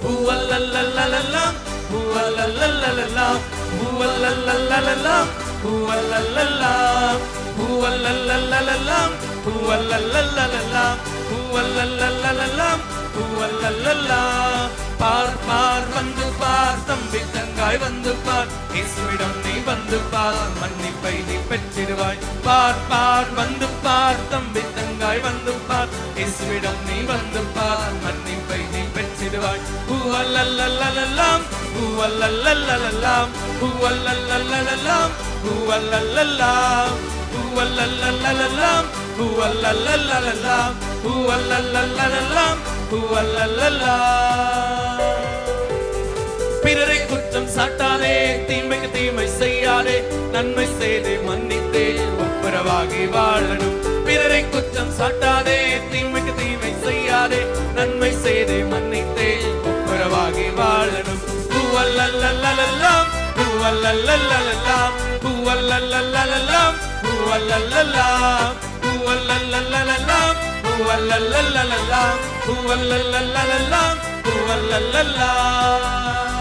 Ooh-la-la-la-la-la, ooh-la-la-la-la-la, ooh-la-la-la-la-la, ooh-la-la-la-la, ooh-la-la-la-la-la, ooh-la-la-la-la-la, ooh-la-la-la-la-la, ooh-la-la-la. பார் பார் வந்து பார் தம்பி தங்காய் வந்து பார் இயேசுவிடம் நீ வந்து பார் மன்னிப்பை நீ பெற்றிடுவாய். பார் பார் வந்து பார் தம்பி தங்காய் வந்து பார் இயேசுவிடம் நீ வந்து பார் மன்னிப்பை நீ பெற்றிடுவாய். ஊவல்லல்லல்லல்லாம் ஊவல்லல்லல்லல்லாம் ஊவல்லல்லல்லல்லாம் ஊவல்லல்லல்லாம் ஊவல்லல்லல்லல்லாம் ஊவல்லல்லல்லல்லாம் ஊவல்லல்லல்லல்லாம் ஊவல்லல்லல்லாம். பிறரை குற்றம் சாட்டாதே, தீமைக்கு தீமை செய்யாதே, நன்மை செய்து மன்னித்தே ஒப்புரவாகி வாழணும். பிறரை குற்றம் சாட்டாதே, தீமைக்கு தீமை செய்யாதே, நன்மை செய்து மன்னித்தே ஒப்புரவாகி வாழணும். ஊவல்லல்லல்லல்லாம் ஊவல்லல்லல்லல்லாம் ஊவல்லல்லல்லல்லாம் ஊவல்லல்லல்லாம் ஊவல்லல்லல்லல்லாம் ஊவல்லல்லல்லல்லாம் ஊவல்லல்லல்லல்லாம் ஊவல்லல்லல்லாம்.